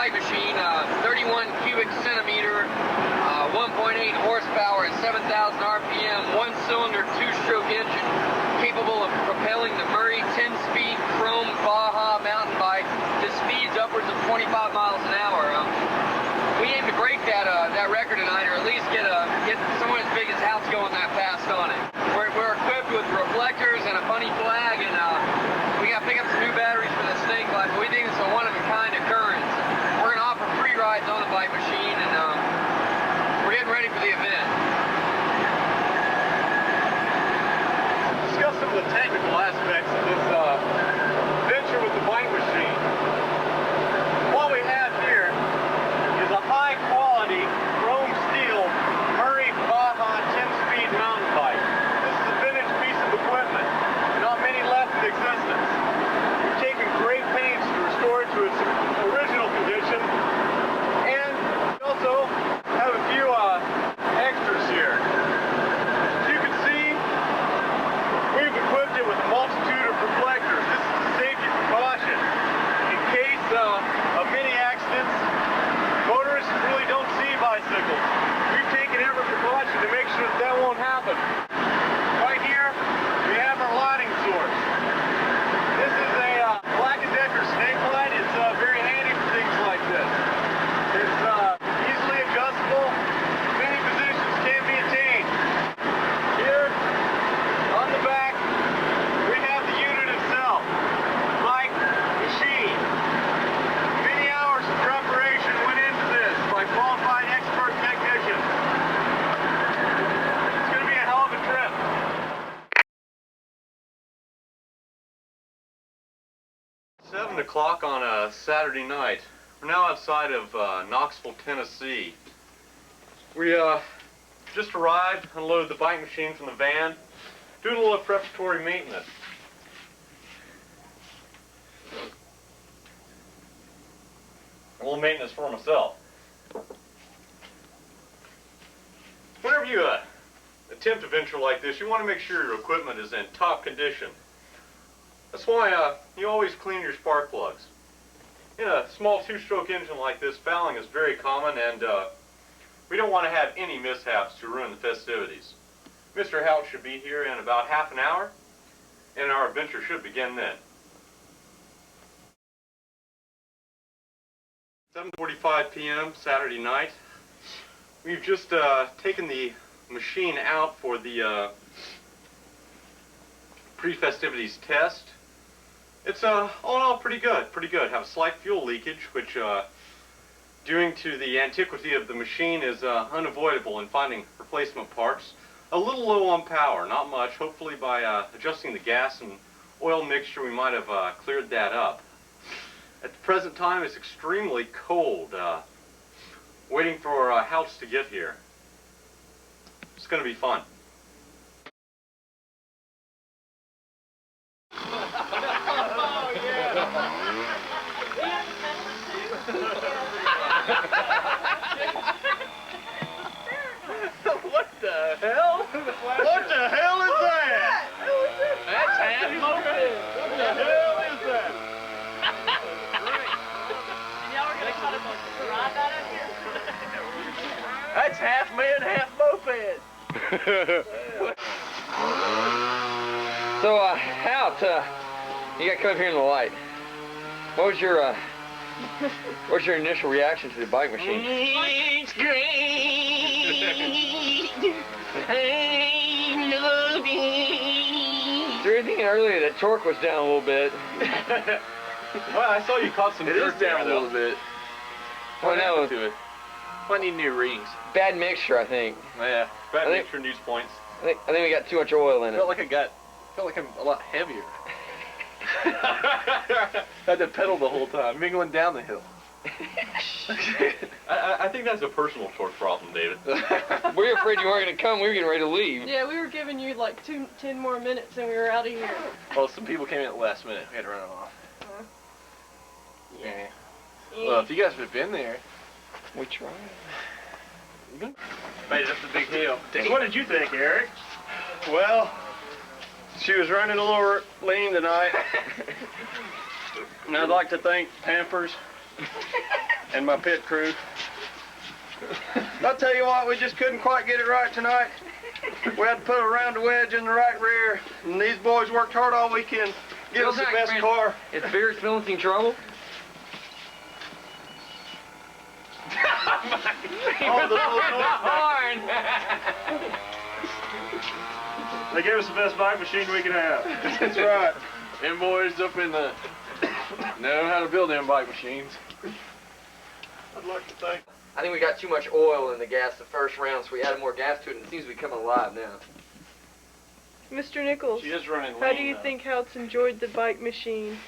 bike machine, 31 cubic centimeter, 1.8 horsepower at 7,000 RPM, one-cylinder, two-stroke engine, capable of propelling the Murray 10-speed chrome Baja mountain bike to speeds upwards of 25 miles an hour. We aim to break that record tonight, or at least get someone as big as House going that fast on it. We're equipped with reflectors and a funny flag, and we got to pick up some new batteries for the snake light, but we think it's a one-of-a-kind occurrence. We're going to offer free rides on the bike machine, and we're getting ready for the event. Discuss some of the technical aspects of this venture with the bike machine. What we have here is a high-quality chrome steel Murray Baja 10-speed mountain bike. This is a vintage piece of equipment. Not many left in existence. We've taken great pains to restore it to its original condition, and we also have a few extras here. As you can see, we've equipped it with a multitude of reflectors. This is a safety precaution. In case of many accidents, motorists really don't see bicycles. We've taken every precaution to make sure that won't happen. Right here, we have our lighting source. This is a Black & Decker snake light. It's very handy for things like this. It's easily adjustable. Many positions can be attained. Here, on the back, we have the unit itself. Bike machine. Many hours of preparation went into this by qualified expert technicians. It's going to be a hell of a trip. 7 o'clock on a Saturday night. We're now outside of Knoxville, Tennessee. We just arrived, unloaded the bike machine from the van, doing a little preparatory maintenance. A little maintenance for myself. Whenever you attempt a venture like this, you want to make sure your equipment is in top condition. That's why you always clean your spark plugs. In a small two-stroke engine like this, fouling is very common, and we don't want to have any mishaps to ruin the festivities. Mr. Hout should be here in about half an hour, and our adventure should begin then. 7:45 p.m. Saturday night. We've just taken the machine out for the pre-festivities test. It's all in all pretty good, Have a slight fuel leakage, which due to the antiquity of the machine is unavoidable in finding replacement parts. A little low on power, not much. Hopefully by adjusting the gas and oil mixture we might have cleared that up. At the present time it's extremely cold. Waiting for our house to get here. It's going to be fun. What the hell? What the hell is that? That's half moped. What the hell is that? Y'all were gonna cut him a ride out of here? That's half man, half moped. So, Hout, you got to come up here in the light. What was your what's your initial reaction to the bike machine? It's great. I love it. Is there anything earlier that torque was down a little bit? Well, I saw you caught some It dirt is down a there, little bit. Well, no, To it. I need new rings. bad mixture, I think. Yeah, bad I think- mixture news points. I think we got too much oil in it. Felt like I'm a lot heavier. Had to pedal the whole time, mingling down the hill. I think that's a personal torque problem, David. We were afraid you weren't going to come. We were getting ready to leave. Yeah, we were giving you like 10 more minutes and we were out of here. Well, some people came in at the last minute. We had to run them off. Yeah. Well, if you guys would have been there. We tried. Made it up the big hill. So what did you think, Eric? Well, she was running a little lean tonight. And I'd like to thank Pampers and my pit crew. I'll tell you what, we just couldn't quite get it right tonight. We had to put a round wedge in the right rear, and these boys worked hard all weekend. Give us the best car. Is Beer experiencing trouble? They gave us the best bike machine we could have. That's right. Them boys up in the know how to build them bike machines. I'd like to think. I think we got too much oil in the gas the first round, so we added more gas to it, and it seems to be coming alive now. Mr. Nichols, She is running how lean, do you though. think Hal's enjoyed the bike machine?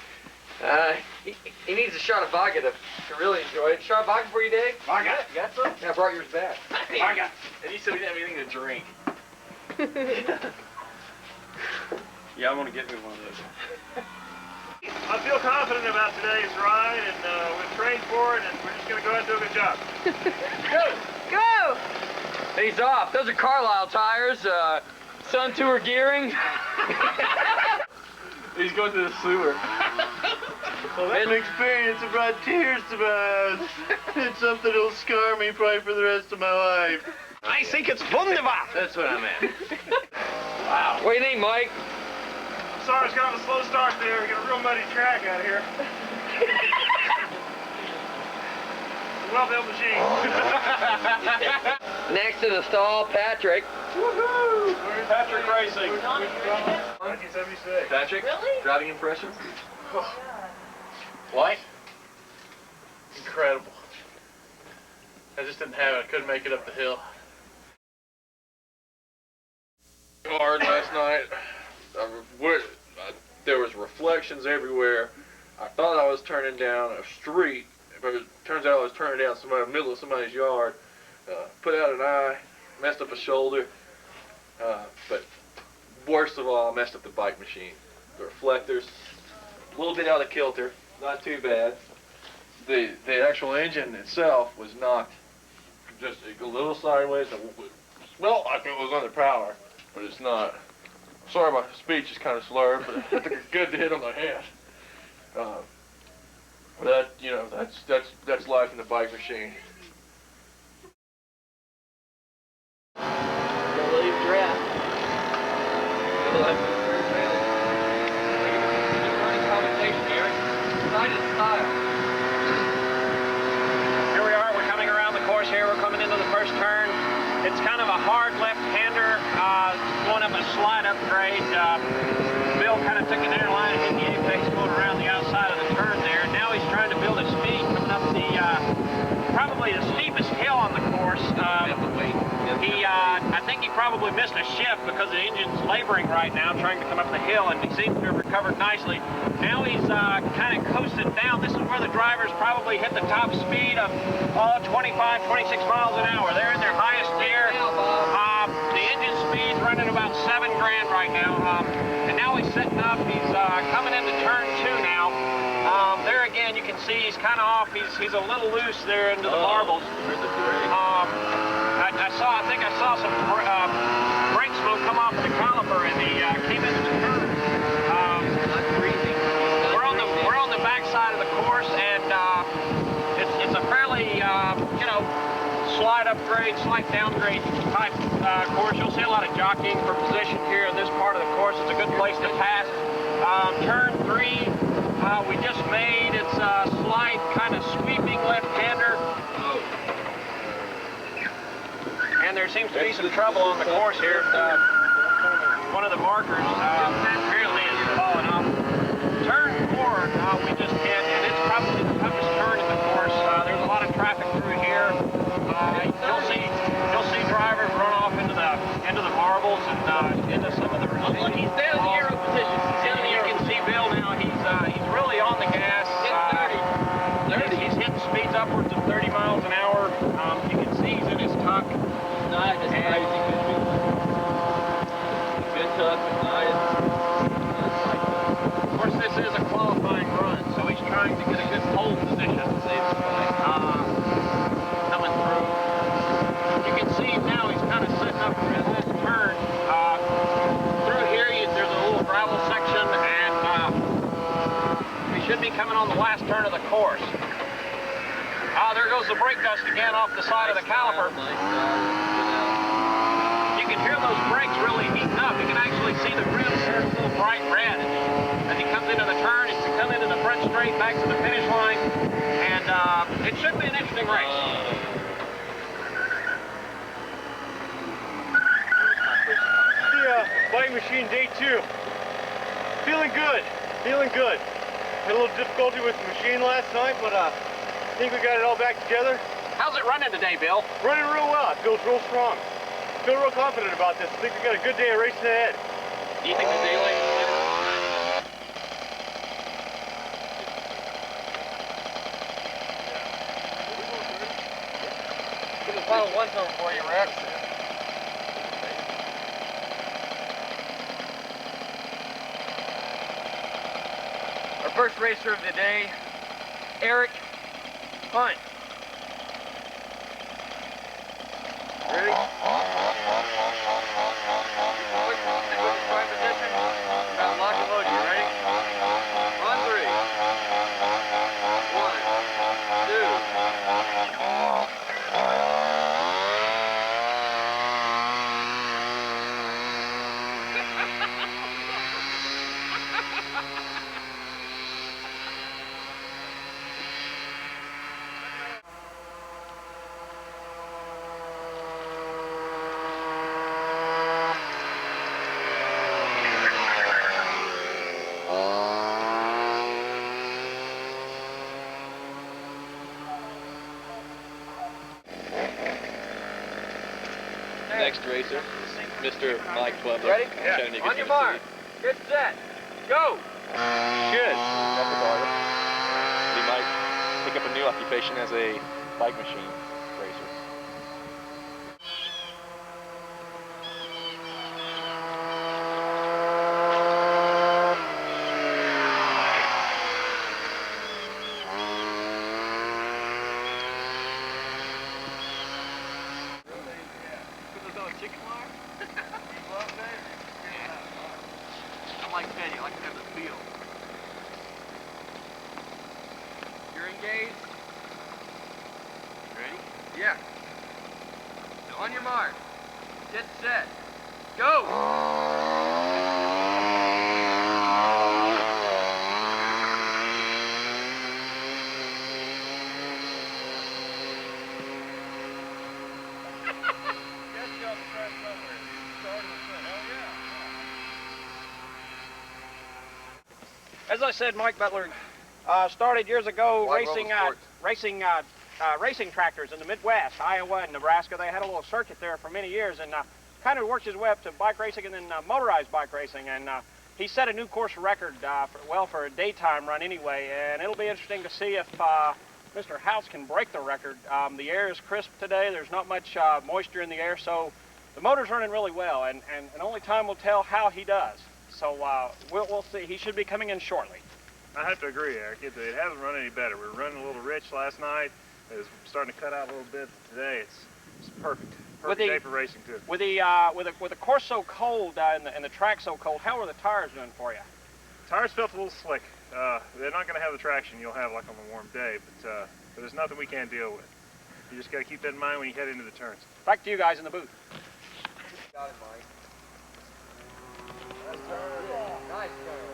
He needs a shot of vodka to really enjoy it. Shot of vodka for you, Dave? Vodka. You got some? Yeah, I brought yours back. Vodka. And he said we didn't have anything to drink. Yeah, I'm gonna get me one of those. I feel confident about today's ride, and we've trained for it, and we're just gonna go ahead and do a good job. Go! He's off. Those are Carlisle tires. Sun Tour gearing. He's going to the sewer. Well, that's an experience that brought tears to my eyes. It's something that'll scar me probably for the rest of my life. I think it's wunderbar. That's what I meant. Wow. What do you think, Mike? I'm sorry, it's kind of a slow start there. We got a real muddy track out here. Well-built machine. Next to the stall, Patrick. Woohoo! Patrick Racing. 1976. Patrick, Really? driving impressions? What? Incredible. I just didn't have it. I couldn't make it up the hill. Hard last night. There was reflections everywhere. I thought I was turning down a street, but it turns out I was turning down the middle of somebody's yard. Put out an eye, messed up a shoulder, but worst of all, I messed up the bike machine. The reflectors, a little bit out of kilter, not too bad. The actual engine itself was knocked just a little sideways. Well, like it was under power, but it's not. Sorry, my speech is kind of slurred, but I took a good hit on my head. That, you know, that's life in the bike machine. Don't leave draft. Good luck. Conversation here. Side is style. Here we are, we're coming around the course here, we're coming into the first turn. It's kind of a hard left-hander, going up a slide upgrade. Bill kind of took an inner line and hit the apex going around the outside of the turn there. Now he's trying to build his speed coming up the, probably the steepest hill on the course. I think he probably missed a shift because the engine's laboring right now trying to come up the hill, and he seems to have recovered nicely. Now he's kind of coasted down. This is where the drivers probably hit the top speed of 25, 26 miles an hour. They're in their highest gear. The engine speed's running about 7 grand right now. And now he's setting up. He's coming into turn 2 now. There again, you can see he's kind of off. He's a little loose there into the marbles. I think I saw some brake smoke come off of the caliper, and he came into the turn. We're on the back side of the course, and it's a fairly slide upgrade, slight downgrade type course. You'll see a lot of jockeying for position here in this part of the course. It's a good place to pass. Turn 3 we just made. It's a slight kind of sweeping left-hander. And there seems to be some trouble on the course here. One of the markers apparently is falling off. Turn 4 we just hit, and it's probably the toughest turn in the course. There's a lot of traffic through here. You'll see drivers run off into the marbles and into some of the Look, he's down in the aero position. You can see Bill now. He's really on the gas. He's hitting speeds upwards of 30 miles an hour. You can see he's in his tuck. Nice, that's crazy. Good tuck, but nice. Of course, this is a qualifying run, so he's trying to get a good pole position. Coming through. You can see now he's kind of setting up for his last turn. Through here, there's a little gravel section, and he should be coming on the last turn of the course. Ah, there goes the brake dust again off the side of the caliper. You can hear those brakes really heating up. You can actually see the rim turn a little bright red as he comes into the turn. He's come into the front straight back to the finish line, and it should be an interesting race. The bike machine day 2. Feeling good. Feeling good. Had a little difficulty with the machine last night, but I think we got it all back together. How's it running today, Bill? Running real well. It feels real strong. Feel real confident about this. I think we got a good day of racing ahead. Do you think the daylight is later? Give the final one tone for you, Rex. Our first racer of the day, Eric Hunt. Ready? Prime position. Now lock and load. You ready? On 3. 1. Next racer, Mr. Mike Butler. Ready? Yeah. On your mark. Get set. Go. Should. He might pick up a new occupation as a bike machine racer. Like Teddy, I like to have the feel. You're engaged. Ready? Yeah. Now on your mark. Get set. Go! As I said, Mike Butler started years ago racing tractors in the Midwest, Iowa and Nebraska. They had a little circuit there for many years, and kind of worked his way up to bike racing and then motorized bike racing. And he set a new course record for a daytime run anyway. And it'll be interesting to see if Mr. House can break the record. The air is crisp today. There's not much moisture in the air, so the motor's running really well. And only time will tell how he does. So we'll see. He should be coming in shortly. I have to agree, Eric. It hasn't run any better. We were running a little rich last night. It was starting to cut out a little bit. Today, it's perfect. Perfect day for racing too. With the course so cold and the track so cold, how are the tires doing for you? Tires felt a little slick. They're not going to have the traction you'll have like on a warm day, but there's nothing we can't deal with. You just got to keep that in mind when you head into the turns. Back to you guys in the booth. Got it, Mike. Nice turn. Nice turn.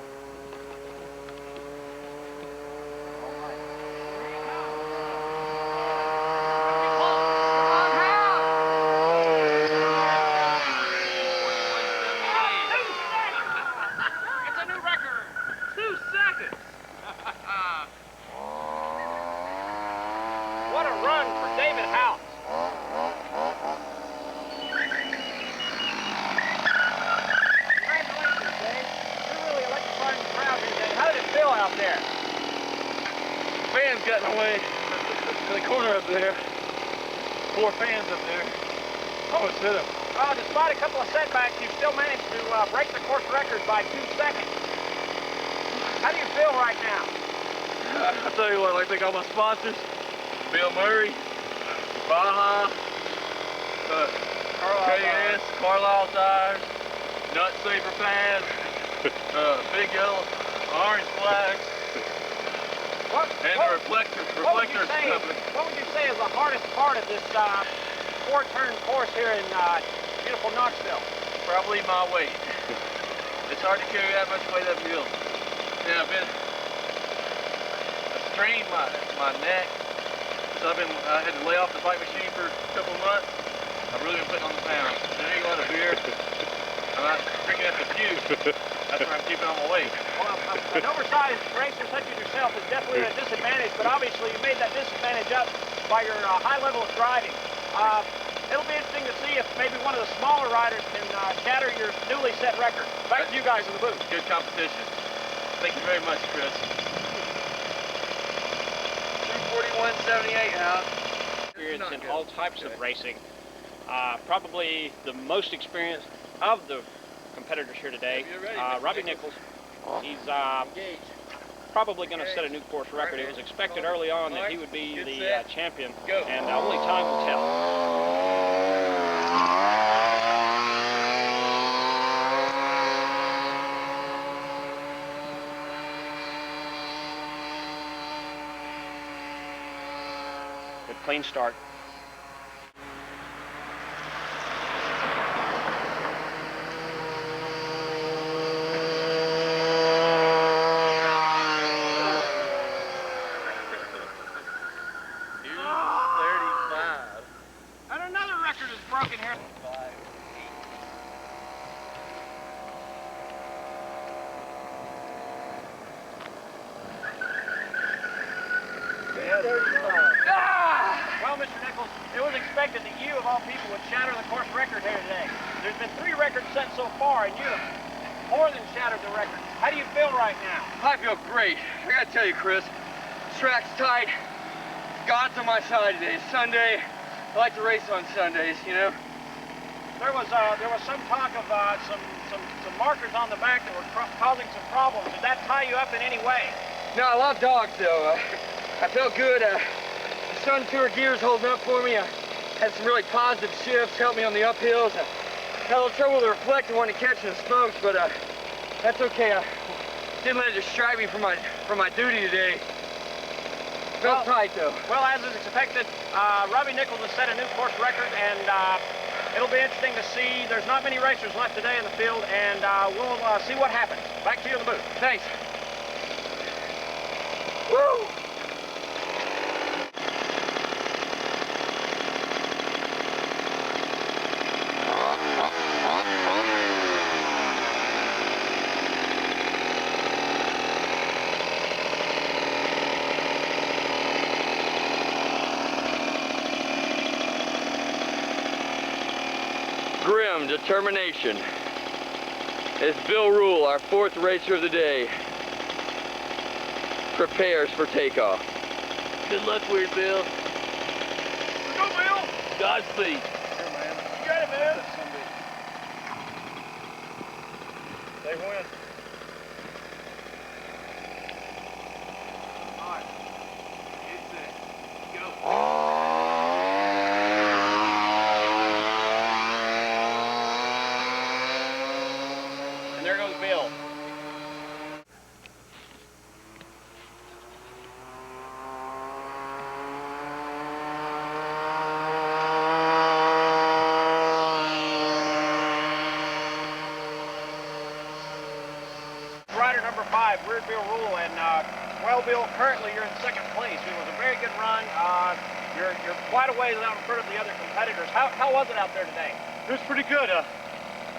What a run for David House. Congratulations, Dave. You're really electrifying the crowd here today. How did it feel out there? Fans got in the way in the corner up there. 4 fans up there. Almost hit them. Despite a couple of setbacks, you still managed to break the course record by 2 seconds. How do you feel right now? I tell you what, I think all my sponsors, Bill Murray, Baja, KS, Carlisle Tires, Nut Saver Pads, Big Yellow, Orange Flags. And the reflectors What would you say is the hardest part of this four-turn course here in beautiful Knoxville? Probably my weight. It's hard to carry that much weight uphill. Yeah, I strained my neck. So I had to lay off the bike machine for a couple months. I've really been putting on the pounds. I ain't going to beer. I'm not drinking at the few. That's where I'm keeping on my weight. Well, an oversized racer such as yourself is definitely a disadvantage, but obviously you made that disadvantage up by your high level of driving. It'll be interesting to see if maybe one of the smaller riders can shatter your newly set record. Back to you guys in the booth. Good competition. Thank you very much, Chris. 241.78 out. Experience in all types of racing. Probably the most experienced of the competitors here today, Robbie Nichols. He's probably going to set a new course record. It was expected early on that he would be the champion, and only time will tell. Good clean start. Broken here. Well, Mr. Nichols, it was expected that you, of all people, would shatter the course record here today. There's been 3 records set so far, and you have more than shattered the record. How do you feel right now? I feel great. I gotta tell you, Chris, this track's tight. God's on my side today. It's Sunday. I like to race on Sundays, you know. There was some talk of some markers on the back that were causing some problems. Did that tie you up in any way? No, I love dogs, though. I felt good. The Sun Tour gear's holding up for me. I had some really positive shifts, helped me on the uphills. I had a little trouble with the reflector when catching the smokes, but that's okay. I didn't let it distract me from my duty today. Felt tight, though. Well, as is expected, Robbie Nichols has set a new course record, and it'll be interesting to see. There's not many racers left today in the field, and we'll see what happens. Back to you in the booth. Thanks. Woo! Grim determination. As Bill Rule, our 4th racer of the day, prepares for takeoff. Good luck, Weird Bill. Go, Bill! Godspeed. Here, man. You got it, man. They win. All right. Get set. Go. And there goes Bill. Rider number 5, Weird Bill Rule, and well, Bill, currently you're in 2nd place. It was a very good run. You're quite a ways out in front of the other competitors. How was it out there today? It was pretty good.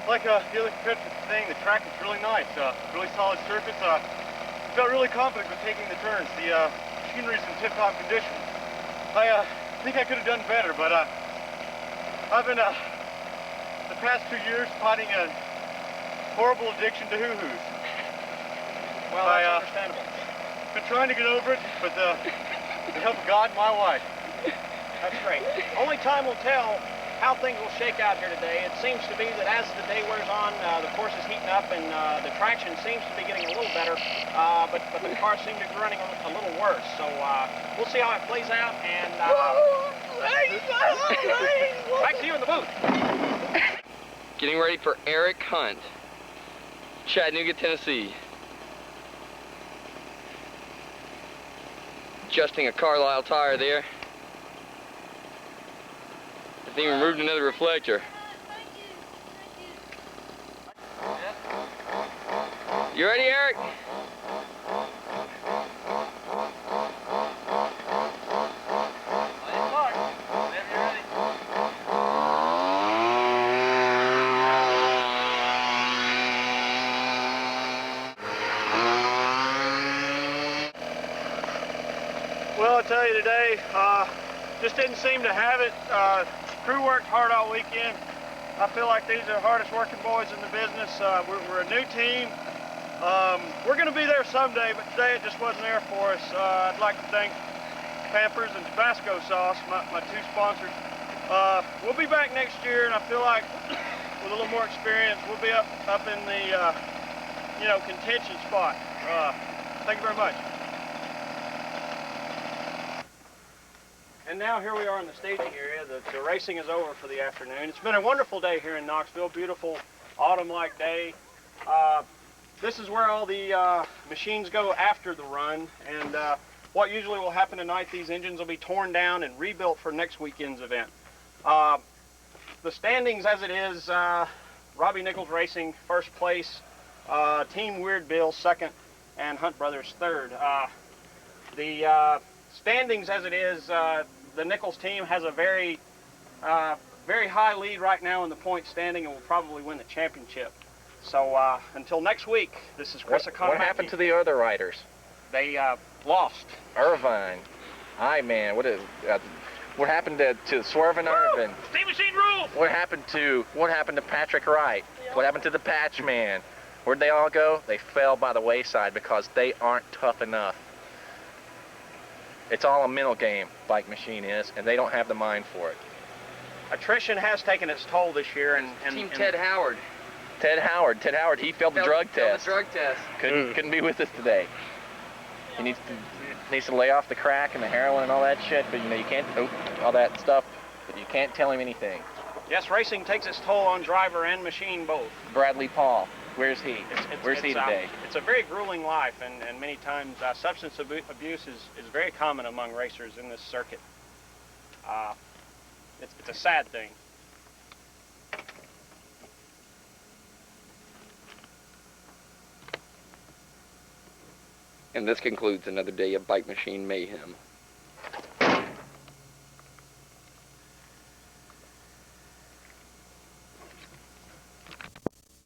Like the other competitors were saying, the track was really nice. Really solid surface. Felt really confident with taking the turns. The machinery's in tip-top condition. I think I could have done better, but I've been the past 2 years fighting a horrible addiction to hoo-hoos. Well, that's understandable. Been trying to get over it, but the help of God and my wife. That's great. Only time will tell how things will shake out here today. It seems to be that as the day wears on, the course is heating up and the traction seems to be getting a little better, but the cars seem to be running a little worse. So we'll see how it plays out, and back to you in the booth. Getting ready for Eric Hunt, Chattanooga, Tennessee. adjusting a Carlisle tire there. I think we removed another reflector. You ready, Eric? Well, I tell you today, just didn't seem to have it. Crew worked hard all weekend. I feel like these are the hardest working boys in the business. We're a new team. We're going to be there someday, but today it just wasn't there for us. I'd like to thank Pampers and Tabasco Sauce, my two sponsors. We'll be back next year, and I feel like with a little more experience, we'll be up in the contention spot. Thank you very much. And now here we are in the staging area. The racing is over for the afternoon. It's been a wonderful day here in Knoxville. Beautiful autumn-like day. This is where all the machines go after the run. And what usually will happen tonight, these engines will be torn down and rebuilt for next weekend's event. The standings as it is, Robbie Nichols Racing, first place. Team Weird Bill, second. And Hunt Brothers, third. The standings as it is, the Nichols team has a very high lead right now in the point standing and will probably win the championship. So until next week, this is Chris Economaki. What happened to the other riders? They lost. Irvine. Aye, man. What happened to Swervin' Irvin? Steam machine rule! What happened to Patrick Wright? What happened to the Patch Man? Where'd they all go? They fell by the wayside because they aren't tough enough. It's all a mental game, bike machine is, and they don't have the mind for it. Attrition has taken its toll this year, and Ted Howard. Ted Howard, he failed the drug test. Couldn't be with us today. He needs to lay off the crack and the heroin and all that shit, but you can't, all that stuff, but you can't tell him anything. Yes, racing takes its toll on driver and machine both. Bradley Paul, where's he? Where's he today? It's a very grueling life, and many times substance abuse is very common among racers in this circuit. It's a sad thing. And this concludes another day of Bike Machine Mayhem.